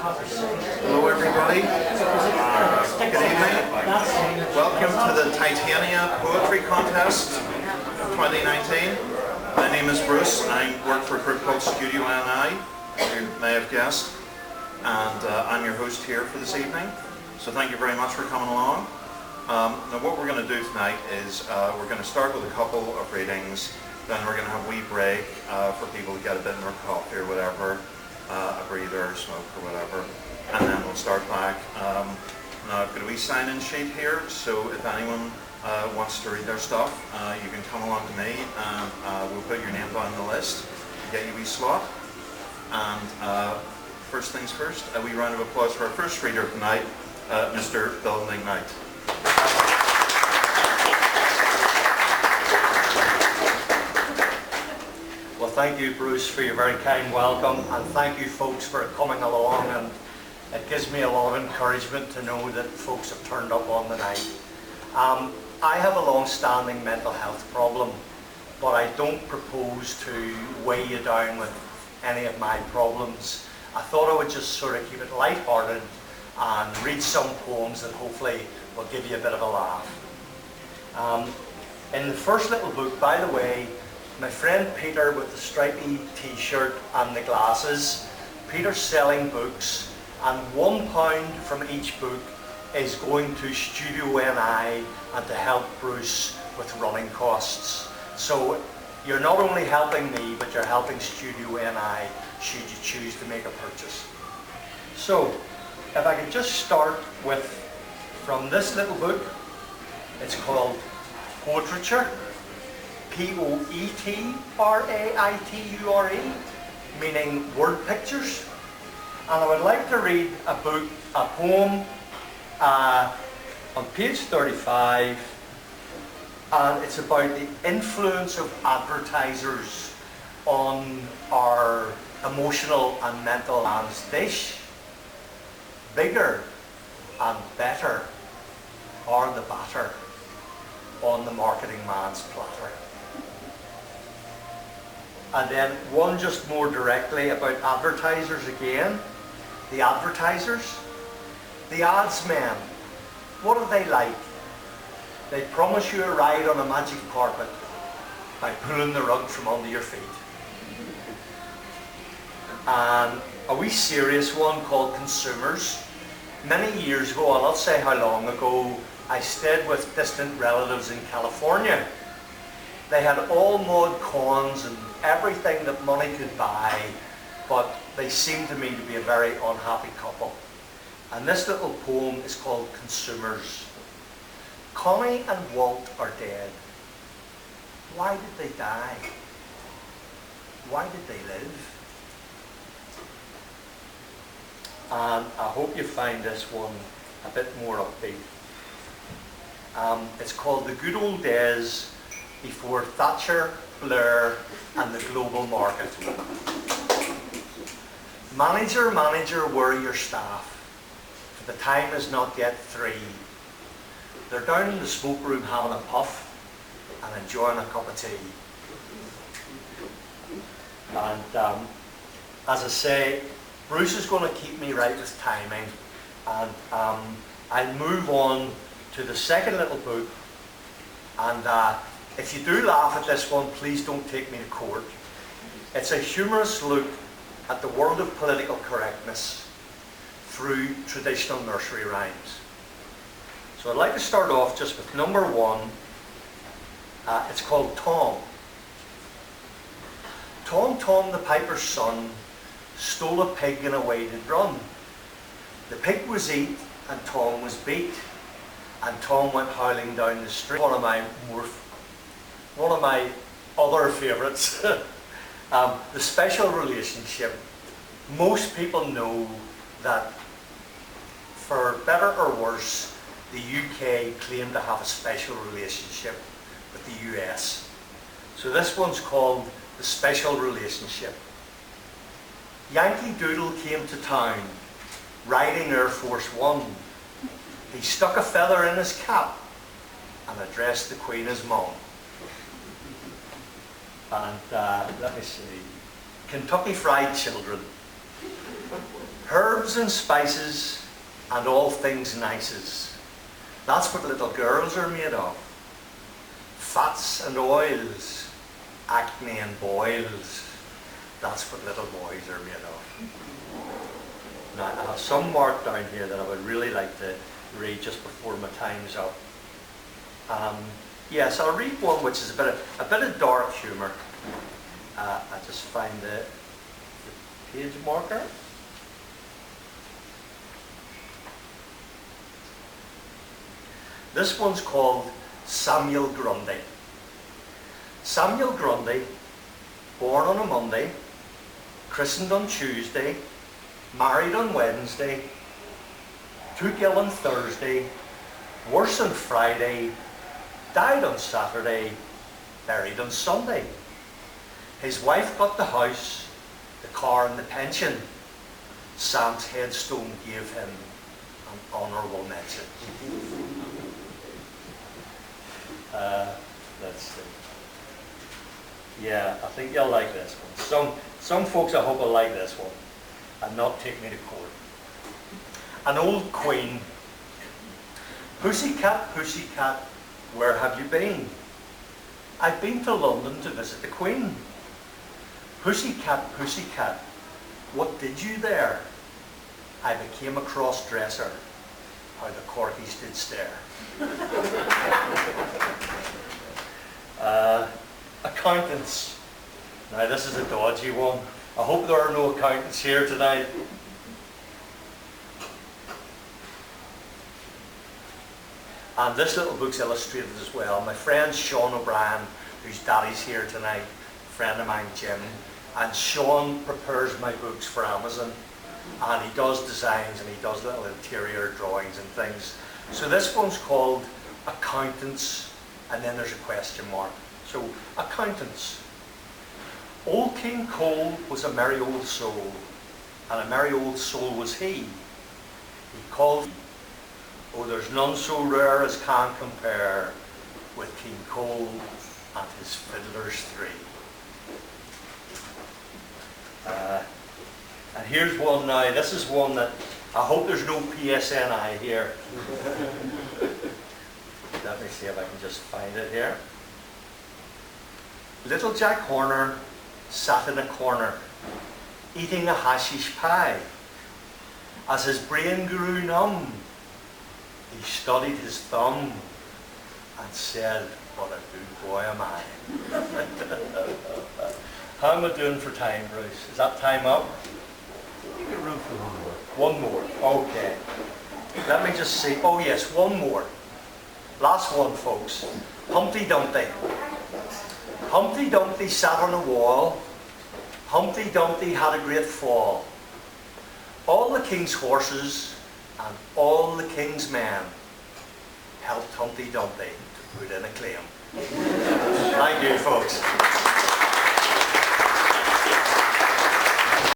Hello everybody, good evening. Welcome to the TITANIA Poetry Contest 2019. My name is Bruce. I work for a group called Studio NI, as you may have guessed, and I'm your host here for this evening. So thank you very much for coming along. Now what we're going to do tonight is we're going to start with a couple of readings, then we're going to have a wee break for people to get a bit more coffee or whatever, a breather or smoke or whatever, and then we'll start back. Now I've got a wee sign-in sheet here, so if anyone wants to read their stuff, you can come along to me and we'll put your name down the list, get you a wee slot. And first things first, a wee round of applause for our first reader tonight, Mr. Bill McKnight. Well, thank you, Bruce, for your very kind welcome, and thank you, folks, for coming along. And it gives me a lot of encouragement to know that folks have turned up on the night. I have a long-standing mental health problem, but I don't propose to weigh you down with any of my problems. I thought I would just sort of keep it light-hearted and read some poems that hopefully will give you a bit of a laugh. In the first little book, by the way, my friend Peter with the stripy t-shirt and the glasses, Peter's selling books, and £1 from each book is going to Studio NI and to help Bruce with running costs. So you're not only helping me, but you're helping Studio NI should you choose to make a purchase. So if I could just start with, from this little book, it's called Poetry, Poetraiture, meaning word pictures. And I would like to read a poem on page 35, and it's about the influence of advertisers on our emotional and mental lands. Dish, bigger and better are the batter on the marketing man's platter. And then one just more directly about advertisers again. The advertisers, the ads men, what are they like? They promise you a ride on a magic carpet by pulling the rug from under your feet. And a wee serious one called Consumers. Many years ago, I'll not say how long ago, I stayed with distant relatives in California. They had all mod cons and everything that money could buy, but they seemed to me to be a very unhappy couple. And this little poem is called Consumers. Connie and Walt are dead. Why did they die? Why did they live? And I hope you find this one a bit more upbeat. It's called The Good Old Days Before Thatcher, Blair and the Global Market. Manager, manager, where are your staff? For the time is not yet 3. They're down in the smoke room having a puff and enjoying a cup of tea. And as I say, Bruce is going to keep me right with timing, and I'll move on to the second little book. And if you do laugh at this one, please don't take me to court. It's a humorous look at the world of political correctness through traditional nursery rhymes. So I'd like to start off just with number 1. It's called Tom. Tom, Tom, the piper's son, stole a pig and away did run. The pig was eat and Tom was beat, and Tom went howling down the street. One of my other favourites, the special relationship. Most people know that, for better or worse, the UK claim to have a special relationship with the US. So this one's called The Special Relationship. Yankee Doodle came to town, riding Air Force One. He stuck a feather in his cap and addressed the Queen as Mum. And let me see, Kentucky Fried Children. Herbs and spices and all things nices. That's what little girls are made of. Fats and oils, acne and boils. That's what little boys are made of. Now, I have some marked down here that I would really like to read just before my time's up. Yes, I'll read one which is a bit of dark humour. I just find the page marker. This one's called Samuel Grundy. Samuel Grundy, born on a Monday, christened on Tuesday, married on Wednesday, took ill on Thursday, worse on Friday, died on Saturday, buried on Sunday. His wife got the house, the car and the pension. Sam's headstone gave him an honourable mention. Let's see. Yeah, I think you'll like this one. Some folks I hope will like this one and not take me to court. An old queen. Pussycat, pussycat, where have you been? I've been to London to visit the Queen. Pussycat, pussycat, what did you there? I became a cross-dresser, how the corgis did stare. Accountants. Now this is a dodgy one. I hope there are no accountants here tonight. And this little book's illustrated as well. My friend Sean O'Brien, whose daddy's here tonight, a friend of mine, Jim, and Sean prepares my books for Amazon, and he does designs and he does little interior drawings and things. So this one's called Accountants, and then there's a question mark. So, accountants. Old King Cole was a merry old soul, and a merry old soul was he. He called, oh, there's none so rare as can compare with King Cole and his fiddlers three. And here's one now. This is one that I hope there's no PSNI here. Let me see if I can just find it here. Little Jack Horner sat in a corner, eating a hashish pie. As his brain grew numb, he studied his thumb and said, what a good boy am I. How am I doing for time, Bruce? Is that time up? You get room for one more. One more, okay. Let me just see. Oh yes, one more. Last one, folks. Humpty Dumpty. Humpty Dumpty sat on a wall. Humpty Dumpty had a great fall. All the king's horses and all the king's men helped Humpty Dumpty to put in a claim. Thank you, folks.